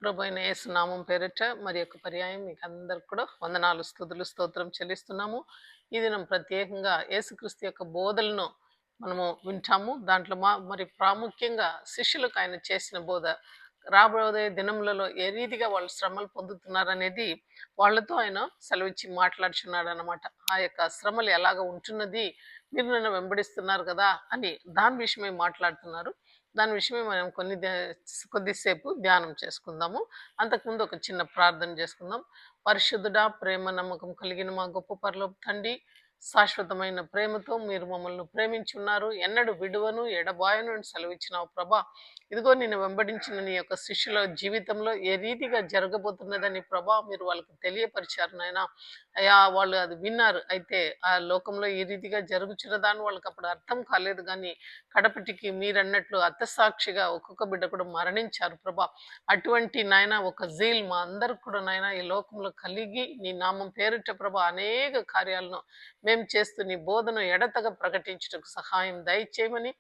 ప్రభైన యేసు నామం పేరిట మరి యొక్క పర్యాయం మీకు అందరికి కూడా వందనాలు స్తుతులు స్తోత్రం చెల్లిస్తున్నాము. ఈ దినం ప్రత్యేకంగా యేసుక్రీస్తు యొక్క బోధలను మనము వింటాము. దాంట్లో మరి ప్రాముఖ్యంగా శిష్యులకు ఆయన చేసిన బోధ రాబోయే దినములలో ఏ రీతిగా వాళ్ళు శ్రమలు పొందుతున్నారనేది వాళ్ళతో ఆయన సెలవిచ్చి మాట్లాడుచున్నాడు అనమాట. ఆ యొక్క శ్రమలు ఎలాగ ఉంటున్నది, మీరు నన్ను వెంబడిస్తున్నారు కదా అని దాని విషయమై మాట్లాడుతున్నారు. దాని విషయమై మనం కొద్దిసేపు ధ్యానం చేసుకుందాము. అంతకుముందు ఒక చిన్న ప్రార్థన చేసుకుందాం. పరిశుద్ధుడా, ప్రేమ నమ్మకం కలిగిన మా గొప్ప పరలోక తండ్రి, శాశ్వతమైన ప్రేమతో మీరు మమ్మల్ని ప్రేమించున్నారు, ఎన్నడూ విడువను ఎడబాయను అని సెలవిచ్చినావు ప్రభా. ఇదిగో నిన్ను వెంబడించిన నీ యొక్క శిష్యుల జీవితంలో ఏ రీతిగా జరగబోతున్నదని ప్రభా మీరు వాళ్ళకి తెలియపరిచారు నాయన. అయ్యా వాళ్ళు అది విన్నారు, అయితే ఆ లోకంలో ఈ రీతిగా జరుగుతున్నదాన్ని వాళ్ళకి అప్పుడు అర్థం కాలేదు. కానీ కడపటికి మీరన్నట్లు అత్తసాక్షిగా ఒక్కొక్క బిడ్డ కూడా మరణించారు ప్రభా. అటువంటి నాయన ఒక జీల్ మా అందరికి కూడా నాయన ఈ లోకంలో కలిగి నీ నామం పేరిట ప్రభా అనేక కార్యాలను మేము చేస్తూ నీ బోధను ఎడతగా ప్రకటించుటకు సహాయం దయచేయమని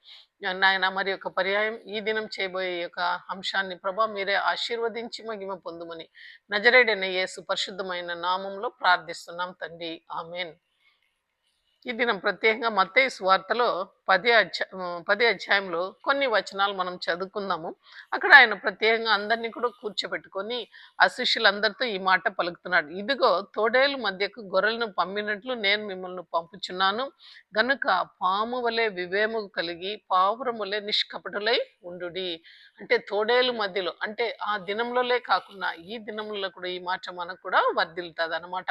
నాయన మరి యొక్క పర్యాయం ఈ దినం చేయబోయే యొక్క అంశాన్ని ప్రభా మీరే ఆశీర్వదించి మహిమ పొందుమని నజరేడైన యేసు పరిశుద్ధమైన నామంలో ప్రార్థిస్తున్నాం తండ్రి, ఆమెన్. ఈ దినం ప్రత్యేకంగా మత్తయి సువార్తలో 10వ అధ్యాయంలో కొన్ని వచనాలు మనం చదువుకుందాము. అక్కడ ఆయన ప్రత్యేకంగా అందరినీ కూడా కూర్చోబెట్టుకొని ఆ శిష్యులందరితో ఈ మాట పలుకుతున్నాడు. ఇదిగో తోడేలు మధ్యకు గొర్రెలను పంపినట్లు నేను మిమ్మల్ని పంపుచున్నాను గనుక పాము వలె వివేము కలిగి పావురం వలె నిష్కపటులై ఉండుడి. అంటే తోడేలు మధ్యలో, అంటే ఆ దినంలోనే కాకుండా ఈ దినంలో కూడా ఈ మాట మనకు కూడా వర్ధిల్లుతుంది అనమాట.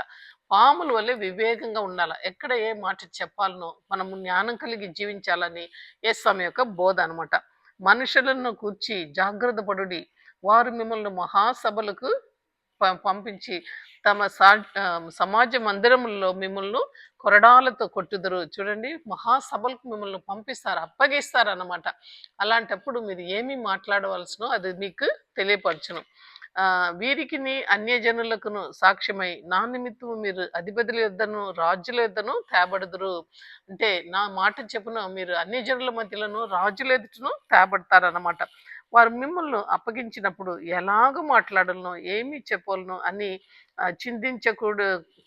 పాముల వల్లే వివేకంగా ఉండాలి. ఎక్కడ ఏ మాట చెప్పాలనో మనము జ్ఞానం కలిగి జీవించాలని యేస్వామి యొక్క బోధ అనమాట. మనుషులను కూర్చి జాగ్రత్త పడుడి, వారు మిమ్మల్ని మహాసభలకు పంపించి తమ సమాజ మందిరములలో మిమ్మల్ని కొరడాలతో కొట్టుదురు. చూడండి, మహాసభలకు మిమ్మల్ని పంపిస్తారు, అప్పగిస్తారు అన్నమాట. అలాంటప్పుడు మీరు ఏమి మాట్లాడవలసినో అది మీకు తెలియపరచును. వీరికిని అన్యజనులకును సాక్ష్యమై నా నిమిత్తము మీరు అధిపతుల యొద్దను రాజుల యొద్దను తేబడుదురు. అంటే నా మాట చెప్పున మీరు అన్యజనుల మధ్యలోను రాజుల ఎదుటను తేబడతారన్నమాట. వారు మిమ్మల్ని అప్పగించినప్పుడు ఎలాగ మాట్లాడాలనో ఏమి చెప్పాలనో అని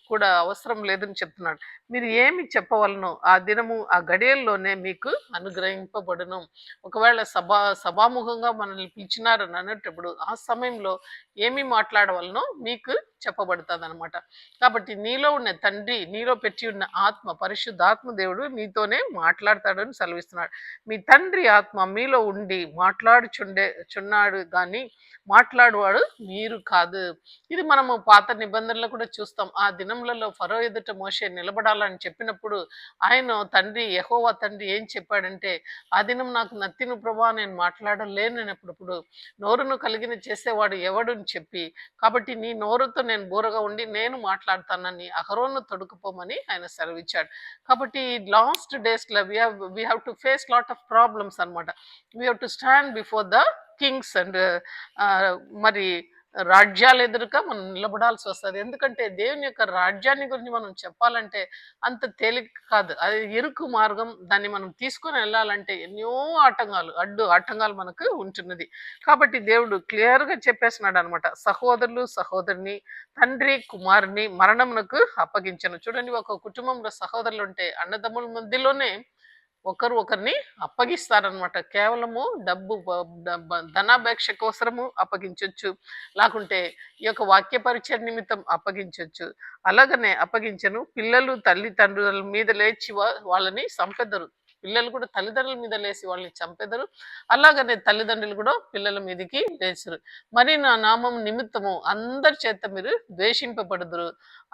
కూడా అవసరం లేదని చెప్తున్నాడు. మీరు ఏమి చెప్పవలనో ఆ దినము ఆ గడియల్లోనే మీకు అనుగ్రహింపబడును. ఒకవేళ సభాముఖంగా మనల్ని పిలిచినారని అనేటప్పుడు ఆ సమయంలో ఏమి మాట్లాడవలనో మీకు చెప్పబడుతుంది అనమాట. కాబట్టి నీలో ఉన్న తండ్రి, నీలో పెట్టి ఉన్న ఆత్మ, పరిశుద్ధాత్మ దేవుడు నీతోనే మాట్లాడతాడని సెలవిస్తున్నాడు. మీ తండ్రి ఆత్మ మీలో ఉండి చున్నాడు కానీ మాట్లాడువాడు మీరు కాదు. ఇది మనము పాత నిబంధనలు కూడా చూస్తాం. ఆ దినములలో ఫరో ఎదుట మోషే నిలబడాలని చెప్పినప్పుడు ఆయన తండ్రి, యెహోవా తండ్రి ఏం చెప్పాడంటే, ఆ దినం నాకు నత్తిను ప్రభా నేను మాట్లాడలేను అన్నప్పుడు నోరును కలిగిన చేసేవాడు ఎవడుని చెప్పి, కాబట్టి నీ నోరుతో నేను బూరగా ఉండి నేను మాట్లాడతానని అహరోను తొడుకుపోమని ఆయన సెలవిచ్చాడు. కాబట్టి లాస్ట్ డేస్ లో we have to face lot of problems అనమాట. We have to stand before the kings and మరి రాజ్యాలు ఎదురుగా మనం నిలబడాల్సి వస్తుంది. ఎందుకంటే దేవుని యొక్క రాజ్యాన్ని గురించి మనం చెప్పాలంటే అంత తేలిక కాదు. అది ఇరుకు మార్గం. దాన్ని మనం తీసుకొని వెళ్ళాలంటే ఎన్నో ఆటంకాలు మనకు ఉంటున్నది. కాబట్టి దేవుడు క్లియర్గా చెప్పేస్తున్నాడు అనమాట. సహోదరులు సహోదరిని, తండ్రి కుమారుని మరణమునకు అప్పగించను. చూడండి, ఒక కుటుంబంలో సహోదరులు ఉంటే అన్నదమ్ముల మధ్యలోనే ఒకరిని అప్పగిస్తారనమాట. కేవలము ధనాపేక్ష కోసము అప్పగించవచ్చు, లేకుంటే ఈ యొక్క వాక్య పరిచయ నిమిత్తం అప్పగించవచ్చు. అలాగనే అప్పగించను. పిల్లలు తల్లిదండ్రుల మీద లేచి వాళ్ళని చంపెదరు. పిల్లలు కూడా తల్లిదండ్రుల మీద లేచి వాళ్ళని చంపెదరు. అలాగనే తల్లిదండ్రులు కూడా పిల్లల మీదకి లేచరు. మరి నా నామం నిమిత్తము అందరి చేత మీరు ద్వేషింపబడుదురు,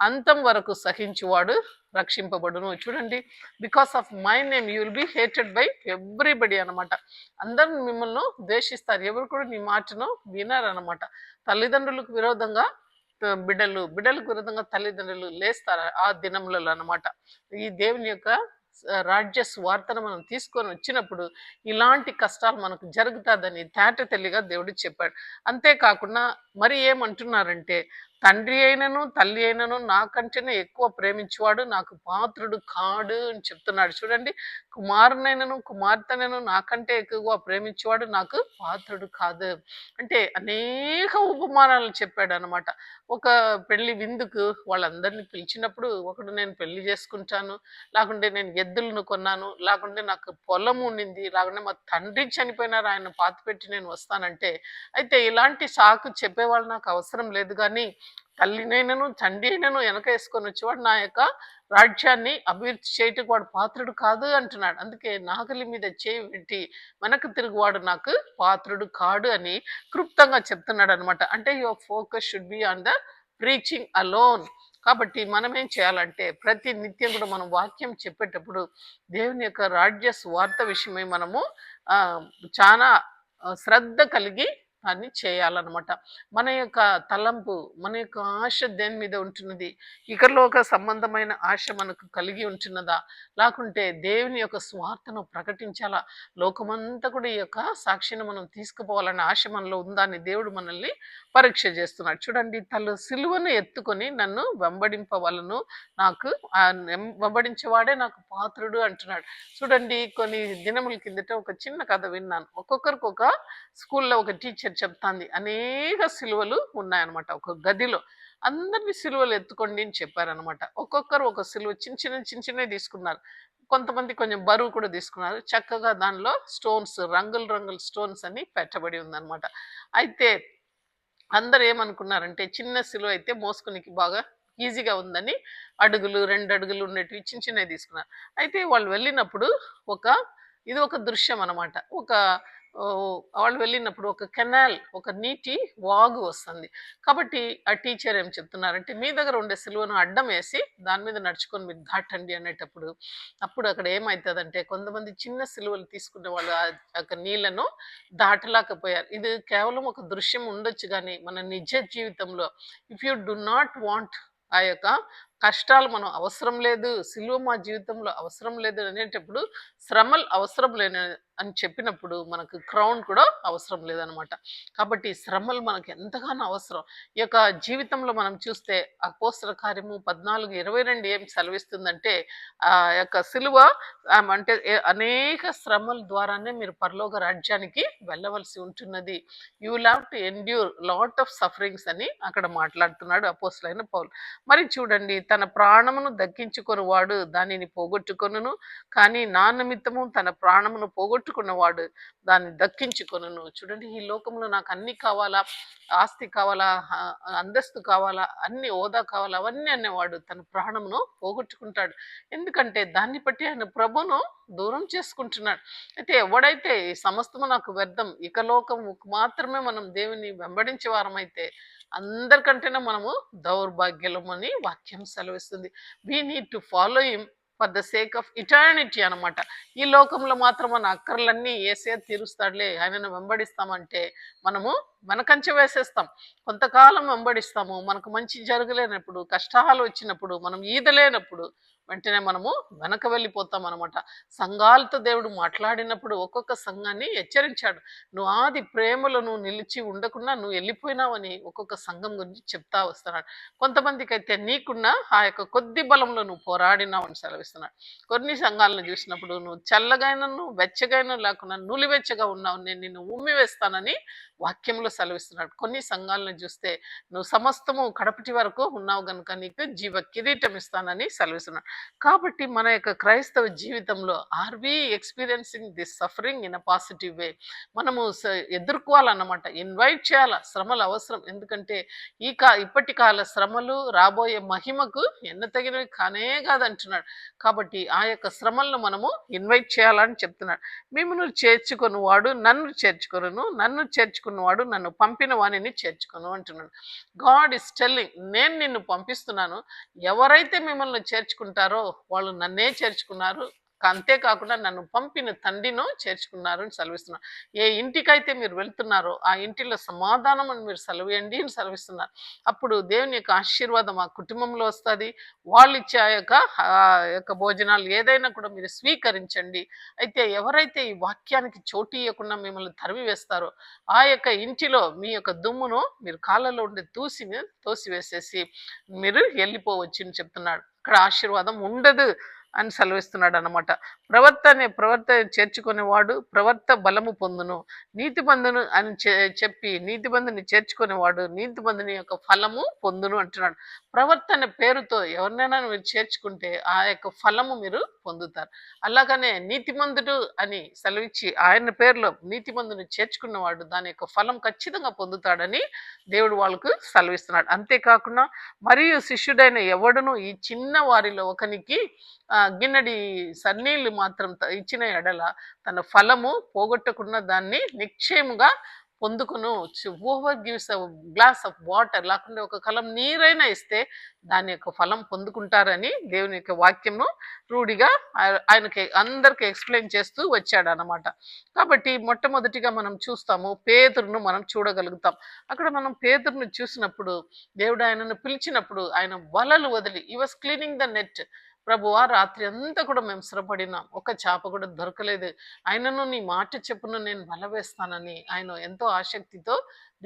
అంతం వరకు సహించువాడు రక్షింపబడును. చూడండి, because of my name you will be hated by everybody అనమాట. అందరూ మిమ్మల్ని ద్వేషిస్తారు, ఎవరు కూడా నీ మాటను వినారనమాట. తల్లిదండ్రులకు విరోధంగా బిడ్డలకు విరోధంగా తల్లిదండ్రులు లేస్తారు ఆ దినములలో అనమాట. ఈ దేవుని యొక్క రాజ్య స్వార్థను మనం తీసుకొని వచ్చినప్పుడు ఇలాంటి కష్టాలు మనకు జరుగుతుందని తేట తెలియగా దేవుడు చెప్పాడు. అంతేకాకుండా మరి ఏమంటున్నారంటే, తండ్రి అయినను తల్లి అయినను నాకంటేనే ఎక్కువ ప్రేమించేవాడు నాకు పాత్రుడు కాడు అని చెప్తున్నాడు. చూడండి, కుమారునైనను కుమార్తెనైనను నాకంటే ఎక్కువగా ప్రేమించేవాడు నాకు పాత్రుడు కాదు. అంటే అనేక ఉపమానాలు చెప్పాడనమాట. ఒక పెళ్లి విందుకు వాళ్ళందరిని పిలిచినప్పుడు ఒకడు నేను పెళ్లి చేసుకుంటాను, లేకుంటే నేను ఎద్దులను కొన్నాను, లేకుంటే నాకు పొలం ఉండింది, లేకుంటే మా తండ్రి చనిపోయినారు ఆయన పాతిపెట్టి నేను వస్తానంటే, అయితే ఇలాంటి సాకు చెప్పేవాళ్ళు నాకు అవసరం లేదు గానీ, తల్లినైనను తండ్రి అయినను వెనక వేసుకొని వచ్చేవాడు నా యొక్క రాజ్యాన్ని అభివృద్ధి చేయటకు వాడు పాత్రుడు కాదు అంటున్నాడు. అందుకే నాగలి మీద చేయి పెట్టి వెనక్కి తిరుగువాడు నాకు పాత్రుడు కాడు అని క్లుప్తంగా చెప్తున్నాడు అనమాట. అంటే your focus should be on the preaching alone. కాబట్టి మనం ఏం చేయాలంటే ప్రతి నిత్యం కూడా మనం వాక్యం చెప్పేటప్పుడు దేవుని యొక్క రాజ్య స్వార్థ విషయమై మనము ఆ చాలా శ్రద్ధ కలిగి దాన్ని చేయాలన్నమాట. మన యొక్క తలంపు, మన యొక్క ఆశ దేని మీద ఉంటున్నది? ఇకలోక సంబంధమైన ఆశ మనకు కలిగి ఉంటున్నదా? లేకుంటే దేవుని యొక్క స్వార్థను ప్రకటించాలా? లోకమంతా కూడా ఈ యొక్క సాక్షిని మనం తీసుకుపోవాలనే ఆశ మనలో ఉందా అని దేవుడు మనల్ని పరీక్ష చేస్తున్నాడు. చూడండి, తను సిలువను ఎత్తుకొని నన్ను వెంబడింపవలను, నాకు వెంబడించేవాడే నాకు పాత్రుడు అంటున్నాడు. చూడండి, కొన్ని దినముల కిందట ఒక చిన్న కథ విన్నాను. ఒక్కొక్కరికి ఒక స్కూల్లో ఒక టీచర్ చెప్తాంది, అనేక సిలువలు ఉన్నాయన్నమాట ఒక గదిలో. అందరినీ సిలువలు ఎత్తుకోండి అని చెప్పారనమాట. ఒక్కొక్కరు ఒక సిలువ చిన్న చిన్నవి తీసుకున్నారు. కొంతమంది కొంచెం బరువు కూడా తీసుకున్నారు. చక్కగా దానిలో స్టోన్స్, రంగుల రంగుల స్టోన్స్ అని పెట్టబడి ఉందన్నమాట. అయితే అందరూ ఏమనుకున్నారంటే చిన్న సిలువ అయితే మోసుకునికి బాగా ఈజీగా ఉందని అడుగులు, 2 అడుగులు ఉండేటివి చిన్నవి తీసుకున్నారు. అయితే వాళ్ళు వెళ్ళినప్పుడు ఒక ఇది ఒక దృశ్యం అనమాట. వాళ్ళు వెళ్ళినప్పుడు ఒక కెనాల్, ఒక నీటి వాగు వస్తుంది. కాబట్టి ఆ టీచర్ ఏం చెప్తున్నారంటే మీ దగ్గర ఉండే సిలువను అడ్డం వేసి దాని మీద నడుచుకొని మీరు దాటండి అనేటప్పుడు, అప్పుడు అక్కడ ఏమవుతుందంటే కొంతమంది చిన్న సిలువలు తీసుకునే వాళ్ళు ఆ యొక్క నీళ్లను దాటలేకపోయారు. ఇది కేవలం ఒక దృశ్యం ఉండొచ్చు కానీ మన నిజ జీవితంలో if you do not want ఆ యొక్క కష్టాలు మనం అవసరం లేదు, సిలువ మా జీవితంలో అవసరం లేదు అనేటప్పుడు, శ్రమలు అవసరం లేని అని చెప్పినప్పుడు మనకు క్రౌన్ కూడా అవసరం లేదనమాట. కాబట్టి శ్రమలు మనకు ఎంతగానో అవసరం. ఈ యొక్క జీవితంలో మనం చూస్తే అపోస్తల కార్యము 14:22 ఏం సెలవిస్తుందంటే ఆ యొక్క సిలువ అంటే అనేక శ్రమల ద్వారానే మీరు పరలోక రాజ్యానికి వెళ్ళవలసి ఉంటున్నది. You will have to endure lot of sufferings అని అక్కడ మాట్లాడుతున్నాడు అపోస్తలైన పౌలు. మరి చూడండి, తన ప్రాణమును దక్కించుకొని వాడు దానిని పోగొట్టుకొనును, కానీ నా నిమిత్తము తన ప్రాణమును పోగొట్టుకున్నవాడు దాన్ని దక్కించుకొనును. చూడండి, ఈ లోకంలో నాకు అన్ని కావాలా, ఆస్తి కావాలా, అంతస్తు కావాలా, అన్ని హోదా కావాలా, అవన్నీ అనేవాడు తన ప్రాణమును పోగొట్టుకుంటాడు. ఎందుకంటే దాన్ని బట్టి ఆయన ప్రభును దూరం చేసుకుంటున్నాడు. అయితే ఎవడైతే ఈ సమస్తము నాకు వ్యర్థం, ఇక లోకం మాత్రమే మనం దేవుని వెంబడించే వారమైతే అందరికంటేనే మనము దౌర్భాగ్యులమని వాక్యం సెలవిస్తుంది. We need to follow him for the sake of eternity అనమాట. ఈ లోకంలో మాత్రం మన అక్కర్లన్నీ ఏసే తీరుస్తాడులే, ఆయనను వెంబడిస్తామంటే మనము వెనకంచె వేసేస్తాం. కొంతకాలం వెంబడిస్తాము, మనకు మంచి జరగలేనప్పుడు, కష్టాలు వచ్చినప్పుడు, మనం ఈదలేనప్పుడు వెంటనే మనము వెనక వెళ్ళిపోతాం అనమాట. సంఘాలతో దేవుడు మాట్లాడినప్పుడు ఒక్కొక్క సంఘాన్ని హెచ్చరించాడు. నువ్వు ఆది ప్రేమలో నువ్వు నిలిచి ఉండకుండా నువ్వు వెళ్ళిపోయినావని ఒక్కొక్క సంఘం గురించి చెప్తా వస్తున్నాడు. కొంతమందికి అయితే నీకున్న ఆ యొక్క కొద్ది బలంలో నువ్వు పోరాడినావు అని సెలవిస్తున్నాడు. కొన్ని సంఘాలను చూసినప్పుడు నువ్వు చల్లగైనను వెచ్చగైన లేకుండా నులివెచ్చగా ఉన్నావు, నేను నిన్ను ఉమ్మి వేస్తానని వాక్యంలో సెలవిస్తున్నాడు. కొన్ని సంఘాలను చూస్తే నువ్వు సమస్తము కడపటి వరకు ఉన్నావు కనుక నీకు జీవ కిరీటం ఇస్తానని సెలవిస్తున్నాడు. కాబట్టి మన యొక్క క్రైస్తవ జీవితంలో are we experiencing this suffering in a positive way? మనము ఎదుర్కోవాలన్నమాట, ఇన్వైట్ చేయాల. శ్రమలు అవసరం, ఎందుకంటే ఇప్పటి కాల శ్రమలు రాబోయే మహిమకు ఎన్నతగినవి కానే కాదంటున్నాడు. కాబట్టి ఆ యొక్క శ్రమలను మనము ఇన్వైట్ చేయాలని చెప్తున్నాడు. మిమ్మల్ని చేర్చుకొని వాడు నన్ను చేర్చుకొను, నన్ను చేర్చుకున్నవాడు నన్ను పంపిన వాణిని చేర్చుకొను అంటున్నాడు. గాడ్ ఇస్ టెల్లింగ్, నేను నిన్ను పంపిస్తున్నాను, ఎవరైతే మిమ్మల్ని చేర్చుకుంటారో వాళ్ళు నన్నే చేర్చుకున్నారు, అంతేకాకుండా నన్ను పంపిన తండ్రిను చేర్చుకున్నారు అని సెలవిస్తున్నారు. ఏ ఇంటికైతే మీరు వెళ్తున్నారో ఆ ఇంటిలో సమాధానం అని మీరు సెలవేయండి అని సెలవిస్తున్నారు. అప్పుడు దేవుని యొక్క ఆశీర్వాదం ఆ కుటుంబంలో వస్తుంది. వాళ్ళు ఇచ్చే ఆ యొక్క భోజనాలు ఏదైనా కూడా మీరు స్వీకరించండి. అయితే ఎవరైతే ఈ వాక్యానికి చోటు ఇవ్వకుండా మిమ్మల్ని తరిమి వేస్తారో ఆ యొక్క ఇంటిలో మీ యొక్క దుమ్మును మీరు కాళ్ళలో ఉండి తోసివేసేసి మీరు వెళ్ళిపోవచ్చు అని చెప్తున్నాడు. అక్కడ ఆశీర్వాదం ఉండదు అని సెలవిస్తున్నాడు అనమాట. ప్రవర్త చేర్చుకునేవాడు ప్రవర్త బలము పొందును, నీతిమంతును అని చెప్పి నీతిమంతుని చేర్చుకునేవాడు నీతిమంతుని యొక్క ఫలము పొందును అంటున్నాడు. ప్రవర్తన పేరుతో ఎవరినైనా మీరు చేర్చుకుంటే ఆ యొక్క ఫలము మీరు పొందుతారు. అలాగనే నీతిమంతుడు అని సెలవిచ్చి ఆయన పేరులో నీతిమంతుని చేర్చుకున్నవాడు దాని యొక్క ఫలం ఖచ్చితంగా పొందుతాడని దేవుడు వాళ్ళకు సెలవిస్తున్నాడు. అంతేకాకుండా మరియు శిష్యుడైన ఎవడును ఈ చిన్న వారిలో ఒకనికి గిన్నెడి సన్నీళ్ళు మాత్రం ఇచ్చిన ఎడల తన ఫలము పోగొట్టకుండా దాన్ని నిశ్చయముగా పొందుకును. Whoever gives a glass of water లేకుండా ఒక కలం నీరైనా ఇస్తే దాని యొక్క ఫలం పొందుకుంటారని దేవుని యొక్క వాక్యంను రూఢిగా ఆయనకి అందరికి ఎక్స్ప్లెయిన్ చేస్తూ వచ్చాడు అన్నమాట. కాబట్టి మొట్టమొదటిగా మనం చూస్తాము పేతురును మనం చూడగలుగుతాం. అక్కడ మనం పేతురును చూసినప్పుడు దేవుడు ఆయనను పిలిచినప్పుడు ఆయన వలలు వదిలి ఈ వాస్ క్లీనింగ్ ద నెట్. ప్రభువా రాత్రి అంతా కూడా మేము శ్రపడినాం, ఒక చేప కూడా దొరకలేదు, ఆయనను నీ మాట చెప్పును నేను వల వేస్తానని ఆయన ఎంతో ఆసక్తితో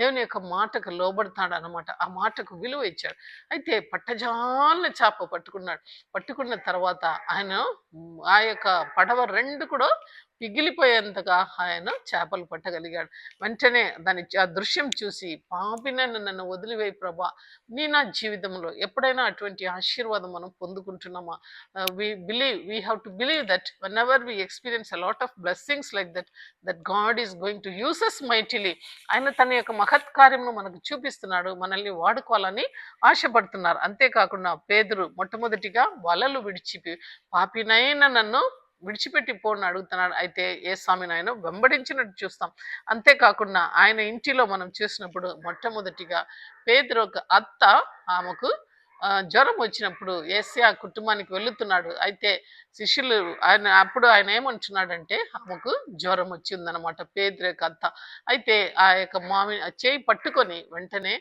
దేవుని యొక్క మాటకు లోబడతాడు అనమాట. ఆ మాటకు విలువ ఇచ్చాడు. అయితే పట్టజాల చేప పట్టుకున్నాడు. పట్టుకున్న తర్వాత ఆయన ఆ యొక్క పడవ రెండు కూడా పిగిలిపోయేంతగా ఆయన చేపలు పట్టగలిగాడు. వెంటనే ఆ దృశ్యం చూసి పాపినైన నన్ను వదిలివేయి ప్రభా, నా జీవితంలో ఎప్పుడైనా అటువంటి ఆశీర్వాదం మనం పొందుకుంటున్నామా? We have to believe that whenever we experience a lot of blessings like that God is going to use us mightily. ఆయన తన యొక్క మహత్ కార్యమును మనకు చూపిస్తున్నాడు, మనల్ని వాడుకోవాలని ఆశపడుతున్నారు. అంతేకాకుండా పేతురు మొట్టమొదటిగా వలలు విడిచి పాపినైన నన్ను విడిచిపెట్టి పోని అడుగుతున్నాడు. అయితే ఏ స్వామిని ఆయన వెంబడించినట్టు చూస్తాం. అంతేకాకుండా ఆయన ఇంటిలో మనం చూసినప్పుడు మొట్టమొదటిగా పేతురు ఒక అత్త ఆమెకు జ్వరం వచ్చినప్పుడు యేసయ్య కుటుంబానికి వెళుతున్నాడు. అయితే శిష్యులు అప్పుడు ఆయన ఏమంటున్నాడంటే ఆమెకు జ్వరం వచ్చిందనమాట పేతురు యొక్క అత్త. అయితే ఆ యొక్క చేయి పట్టుకొని వెంటనే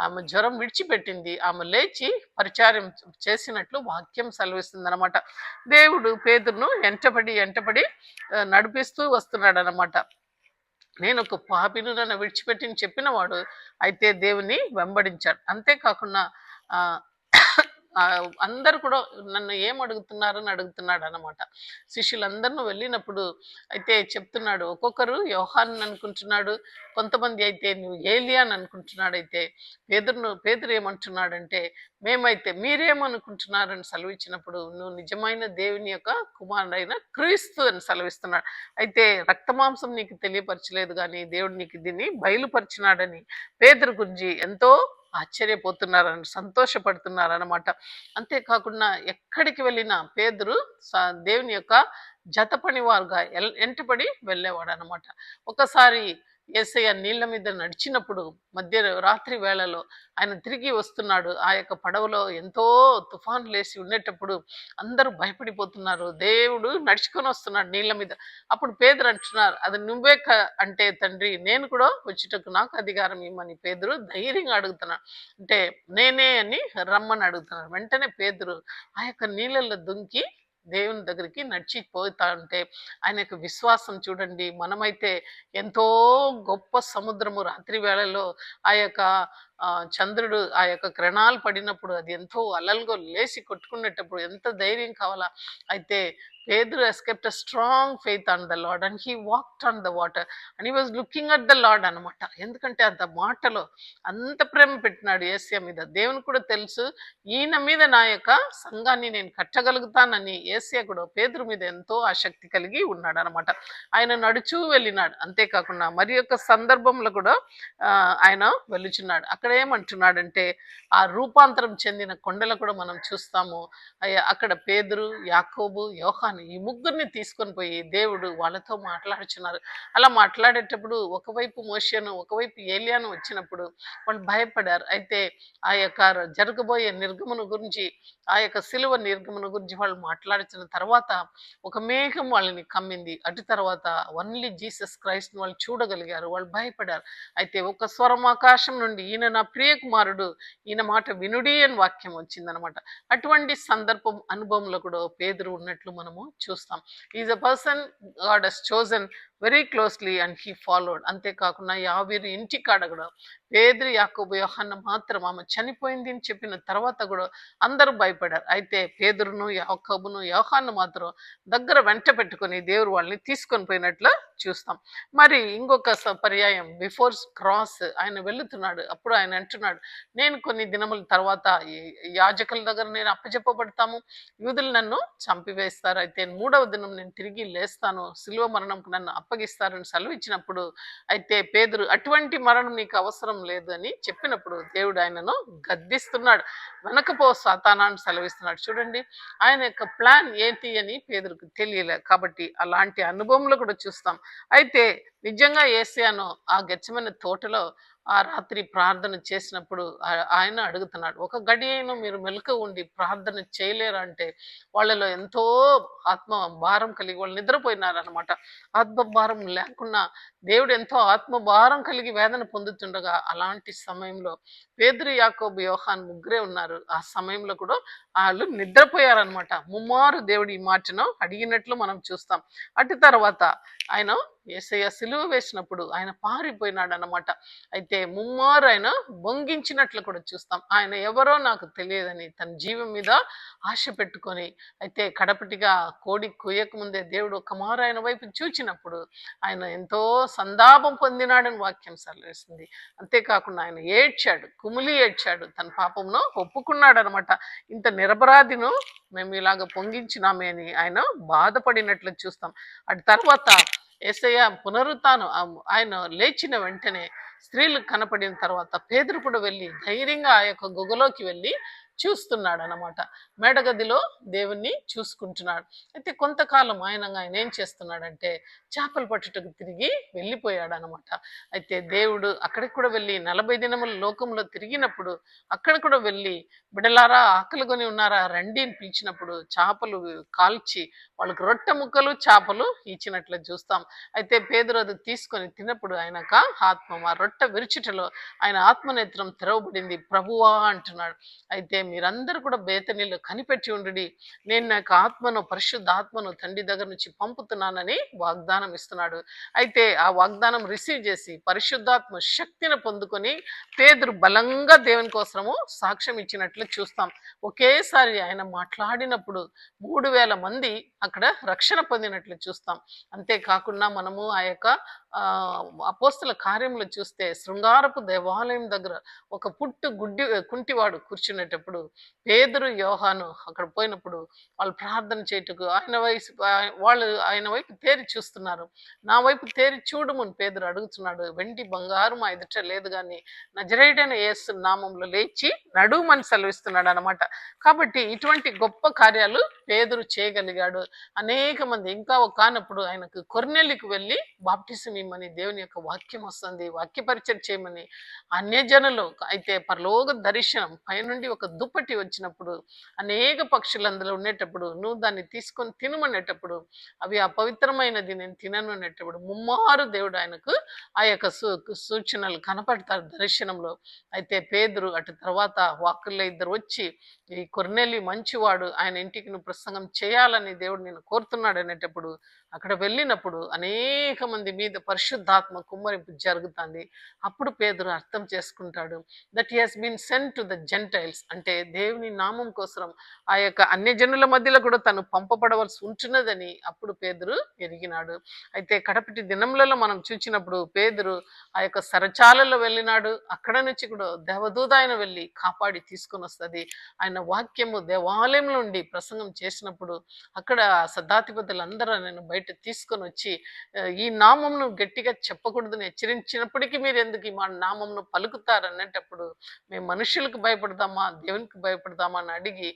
ఆమె జ్వరం విడిచిపెట్టింది. ఆమె లేచి పరిచారం చేసినట్లు వాక్యం సెలవిస్తుంది అనమాట. దేవుడు పేతురును ఎంటపడి నడిపిస్తూ వస్తున్నాడు అనమాట. నేను ఒక పాపిను నన్ను విడిచిపెట్టి చెప్పిన వాడు అయితే దేవుని వెంబడించాడు. అంతేకాకుండా అందరు కూడా నన్ను ఏం అడుగుతున్నారని అడుగుతున్నాడు అనమాట. శిష్యులందరినూ వెళ్ళినప్పుడు అయితే చెప్తున్నాడు, ఒక్కొక్కరు యోహాను అనుకుంటున్నాడు, కొంతమంది అయితే నువ్వు ఏలియా అని అనుకుంటున్నాడు. అయితే పేతురు ఏమంటున్నాడంటే మేమైతే మీరేమనుకుంటున్నారని సెలవిచ్చినప్పుడు నువ్వు నిజమైన దేవుని యొక్క కుమారుడైన క్రీస్తు అని సెలవిస్తున్నాడు. అయితే రక్తమాంసం నీకు తెలియపరచలేదు కానీ దేవుడు నీకు దీన్ని బయలుపరిచినాడని పేతురు గురించి ఎంతో ఆశ్చర్యపోతున్నారని సంతోషపడుతున్నారనమాట. అంతేకాకుండా ఎక్కడికి వెళ్ళినా పేతురు దేవుని యొక్క జత పనివారుగా ఎంటపడి వెళ్ళేవాడు అనమాట. ఒకసారి యేసయ్య నీళ్ల మీద నడిచినప్పుడు రాత్రి వేళలో ఆయన తిరిగి వస్తున్నాడు. ఆ యొక్క పడవలో ఎంతో తుఫాను లేసి ఉండేటప్పుడు అందరూ భయపడిపోతున్నారు. దేవుడు నడుచుకొని వస్తున్నాడు నీళ్ల మీద. అప్పుడు పేతురు అంటున్నారు, అది నువ్వే అంటే తండ్రి నేను కూడా వచ్చేటకు నాకు అధికారం ఇమ్మని పేతురు ధైర్యంగా అడుగుతున్నాడు. అంటే నేనే అని రమ్మని అడుగుతున్నాడు. వెంటనే పేతురు ఆ యొక్క నీళ్ళల్లో దుంకి దేవుని దగ్గరికి నడిచిపోతా ఉంటే ఆయన యొక్క విశ్వాసం చూడండి. మనమైతే ఎంతో గొప్ప సముద్రము రాత్రి వేళల్లో ఆ యొక్క చంద్రుడు ఆ యొక్క కిరణాలు పడినప్పుడు అది ఎంతో అలలుగా లేచి కొట్టుకునేటప్పుడు ఎంత ధైర్యం కావాలా. అయితే పేతురు escaped a strong faith on the Lord and he walked on the water and he was looking at the Lord అనమాట. ఎందుకంటే అంత మాటలో అంత ప్రేమ పెట్టినాడు యేసయ్య మీద. దేవుని కూడా తెలుసు ఈయన మీద నా యొక్క సంఘాన్ని నేను కట్టగలుగుతానని. యేసయ్య కూడా పేతురు మీద ఎంతో ఆసక్తి కలిగి ఉన్నాడు అనమాట. ఆయన నడుచూ వెళ్ళినాడు. అంతేకాకుండా మరి యొక్క సందర్భంలో కూడా ఆయన వెళ్ళుచున్నాడు. అక్కడ ఏమంటున్నాడంటే ఆ రూపాంతరం చెందిన కొండలు కూడా మనం చూస్తాము. అక్కడ పేతురు, యాకోబు, యోహాను ఈ ముగ్గురిని తీసుకొని పోయి దేవుడు వాళ్ళతో మాట్లాడుచున్నారు. అలా మాట్లాడేటప్పుడు ఒకవైపు మోషేను, ఒకవైపు ఏలియాను వచ్చినప్పుడు వాళ్ళు భయపడారు. అయితే ఆ యొక్క జరగబోయే నిర్గమన గురించి, ఆ యొక్క సిలువ నిర్గమన గురించి వాళ్ళు మాట్లాడుతున్న తర్వాత ఒక మేఘం వాళ్ళని కమ్మింది. అటు తర్వాత ఓన్లీ జీసస్ క్రైస్ట్ వాళ్ళు చూడగలిగారు. వాళ్ళు భయపడారు. అయితే ఒక స్వరం ఆకాశం నుండి, ఈయన నా ప్రియ కుమారుడు, ఈయన మాట వినుడి అని వాక్యం వచ్చిందనమాట. అటువంటి సందర్భం అనుభవంలో కూడా పేతురు ఉన్నట్లు మనము చూస్తాం. Is a person God has chosen very closely and he followed. అంతేకాకుండా యావీరు ఇంటి కాడ కూడా పేతురు, యాకోబు, యోహన్న మాత్రం ఆమె చనిపోయింది అని చెప్పిన తర్వాత కూడా అందరూ భయపడారు. అయితే పేతురును, యాకోబును, యోహాను మాత్రం దగ్గర వెంట పెట్టుకొని దేవుడు వాళ్ళని తీసుకొని పోయినట్లు చూస్తాం. మరి ఇంకొక పర్యాయం బిఫోర్ క్రాస్ ఆయన వెళుతున్నాడు. అప్పుడు ఆయన అంటున్నాడు, నేను కొన్ని దినముల తర్వాత యాజకుల దగ్గర నేను అప్పచెప్పబడతాము, యూదులు నన్ను చంపివేస్తారు, అయితే 3వ దినం నేను తిరిగి లేస్తాను, సిలువ మరణంకు నన్ను అప్పగిస్తారని సెలవిచ్చినప్పుడు, అయితే పేతురు అటువంటి మరణం నీకు అవసరం లేదు అని చెప్పినప్పుడు దేవుడు ఆయనను గద్దిస్తున్నాడు. వెనకపో సాతానా అని సెలవిస్తున్నాడు. చూడండి, ఆయన యొక్క ప్లాన్ ఏంటి అని పేతురుకు తెలియలే. కాబట్టి అలాంటి అనుభవంలో కూడా చూస్తాం. అయితే నిజంగా యేసయ్యను ఆ గెత్సెమనే తోటలో ఆ రాత్రి ప్రార్థన చేసినప్పుడు ఆయన అడుగుతున్నాడు, ఒక గడియను మీరు మెలకువ ఉండి ప్రార్థన చేయలేరు అంటే వాళ్ళలో ఎంతో ఆత్మ భారం కలిగి వాళ్ళు నిద్రపోయినారనమాట. ఆత్మ భారం లేకున్నా దేవుడు ఎంతో ఆత్మ భారం కలిగి వేదన పొందుతుండగా అలాంటి సమయంలో పేతురు, యాకోబు, యోహాను ముగ్గురే ఉన్నారు. ఆ సమయంలో కూడా వాళ్ళు నిద్రపోయారనమాట. ముమ్మారు దేవుడు ఈ మాటను అడిగినట్లు మనం చూస్తాం. అటు తర్వాత ఆయన యేసయ్య సిలువ వేసినప్పుడు ఆయన పారిపోయినాడు అన్నమాట. అయితే ముమ్మారు ఆయన వంగించినట్లు కూడా చూస్తాం. ఆయన ఎవరో నాకు తెలియదని తన జీవం మీద ఆశ పెట్టుకొని, అయితే కడపటిగా కోడి కొయ్యక ముందే దేవుడు ఒక మారు ఆయన వైపు చూచినప్పుడు ఆయన ఎంతో సంతాపం పొందినాడని వాక్యం సెలవిస్తుంది. అంతేకాకుండా ఆయన ఏడ్చాడు, కుమిలి ఏడ్చాడు, తన పాపమును ఒప్పుకున్నాడు అనమాట. ఇంత నిరపరాధిను మేము ఇలాగ పొంగించినామే అని ఆయన బాధపడినట్లు చూస్తాం. అటు తర్వాత యేసయ్య పునరుత్థానం ఆయన లేచిన వెంటనే స్త్రీలు కనపడిన తర్వాత పేతురు కూడా వెళ్ళి ధైర్యంగా ఆ యొక్క గుగలోకి వెళ్ళి చూస్తున్నాడు అనమాట. మేడగదిలో దేవుణ్ణి చూసుకుంటున్నాడు. అయితే కొంతకాలం ఆయన ఏం చేస్తున్నాడంటే చేపలు పట్టుటకు తిరిగి వెళ్ళిపోయాడు అనమాట. అయితే దేవుడు అక్కడికి కూడా వెళ్ళి 40 దినముల లోకంలో తిరిగినప్పుడు అక్కడ కూడా వెళ్ళి, బిడలారా ఆకలిగొని ఉన్నారా రండి అని పిలిచినప్పుడు చేపలు కాల్చి వాళ్ళకి రొట్టె ముక్కలు చేపలు ఇచ్చినట్లు చూస్తాం. అయితే పేతురు అది తీసుకొని తిన్నప్పుడు ఆయనక ఆత్మ ఆ రొట్టె విరుచుటలో ఆయన ఆత్మనేత్రం తెరవబడింది. ప్రభువా అంటున్నాడు. అయితే మీరందరూ కూడా బేతనీలో కనిపెట్టి ఉండి, నేను నా యొక్క ఆత్మను, పరిశుద్ధ ఆత్మను తండ్రి దగ్గర నుంచి పంపుతున్నానని వాగ్దానం ఇస్తున్నాడు. అయితే ఆ వాగ్దానం రిసీవ్ చేసి పరిశుద్ధాత్మ శక్తిని పొందుకొని పేతురు బలంగా దేవుని కోసము సాక్ష్యం ఇచ్చినట్లు చూస్తాం. ఒకేసారి ఆయన మాట్లాడినప్పుడు 3000 మంది అక్కడ రక్షణ పొందినట్లు చూస్తాం. అంతేకాకుండా మనము ఆ యొక్క అపోస్తల కార్యంలో చూస్తే శృంగారపు దేవాలయం దగ్గర ఒక కుంటివాడు కూర్చునేటప్పుడు పేతురు, యోహాను అక్కడ పోయినప్పుడు వాళ్ళు ప్రార్థన చేయుటకు వాళ్ళు ఆయన వైపు తేరి చూస్తున్నారు. నా వైపు తేరి చూడమని పేతురు అడుగుతున్నాడు. వెండి బంగారం మా ఎదుట లేదు కానీ నజరేయుడైన యేసు నామంలో లేచి నడుమని సెలవిస్తున్నాడు అనమాట. కాబట్టి ఇటువంటి గొప్ప కార్యాలు పేతురు చేయగలిగాడు. అనేక మంది ఇంకా కానప్పుడు ఆయనకు కొర్నేలికి వెళ్ళి బాప్టిజం ఇమ్మని దేవుని యొక్క వాక్యం వస్తుంది, వాక్య పరిచయం చేయమని అన్యజనులు. అయితే పరలోక దర్శనం పైనుండి ఒక దుప్పటి వచ్చినప్పుడు అనేక పక్షులు అందులో ఉండేటప్పుడు నువ్వు దాన్ని తీసుకొని తినమనేటప్పుడు అవి అపవిత్రమైనది నేను తినను అనేటప్పుడు ముమ్మారు దేవుడు ఆయనకు ఆ యొక్క సూచనలు కనపడతారు దర్శనంలో. అయితే పేతురు అటు తర్వాత వాక్కుల్లో ఇద్దరు వచ్చి, ఈ కొర్నేలి మంచివాడు, ఆయన ఇంటికి నువ్వు ప్రసంగం చేయాలని దేవుడు నేను కోరుతున్నాడు అనేటప్పుడు అక్కడ వెళ్ళినప్పుడు అనేక మంది మీద పరిశుద్ధాత్మ కుమ్మరింపు జరుగుతుంది. అప్పుడు పేతురు అర్థం చేసుకుంటాడు that he has been sent to the gentiles, అంటే దేవుని నామం కోసం ఆ యొక్క అన్యజనుల మధ్యలో కూడా తను పంపబడవలసి ఉంటున్నదని అప్పుడు పేతురు ఎరిగినాడు. అయితే కడపటి దినములలో మనం చూసినప్పుడు పేతురు ఆ యొక్క సరచాలలో వెళ్ళినాడు. అక్కడ నుంచి కూడా దేవదూత ఆయన వెళ్ళి కాపాడి తీసుకొని వస్తుంది. ఆయన వాక్యము దేవాలయం నుండి ప్రసంగం చేసినప్పుడు అక్కడ శతాధిపతులు అందరూ నేను బయట బయట తీసుకొని వచ్చి ఈ నామంను గట్టిగా చెప్పకూడదని హెచ్చరించినప్పటికీ మీరు ఎందుకు ఈ మా నామంను పలుకుతారు అనేటప్పుడు మేము మనుషులకు భయపడదామా దేవునికి భయపడదామా అని అడిగి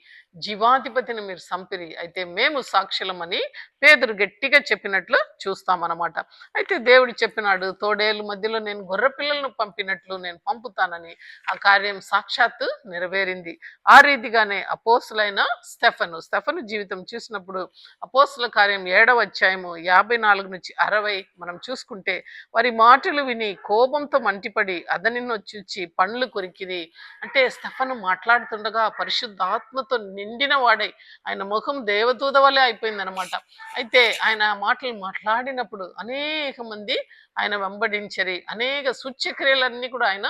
జీవాధిపతిని మీరు సంపిరి, అయితే మేము సాక్షులమని పేతురు గట్టిగా చెప్పినట్లు చూస్తామన్నమాట. అయితే దేవుడు చెప్పినాడు, తోడేలు మధ్యలో నేను గొర్రె పిల్లలను పంపినట్లు నేను పంపుతానని. ఆ కార్యం సాక్షాత్తు నెరవేరింది. ఆ రీతిగానే అపోస్తులైన స్టెఫను జీవితం చూసినప్పుడు అపోస్తుల కార్యం 7వ అధ్యాయము 54 నుంచి 60 మనం చూసుకుంటే, వారి మాటలు విని కోపంతో మంటిపడి అదనిని చూచి పండ్లు కొరికిది. అంటే స్టెఫను మాట్లాడుతుండగా పరిశుద్ధాత్మతో నిండిన వాడై ఆయన ముఖం దేవదూత వలె అయిపోయిందనమాట. అయితే ఆయన మాటలు మాట్లాడినప్పుడు అనేక మంది ఆయన వెంబడించరి, అనేక సూచ్యక్రియలన్నీ కూడా ఆయన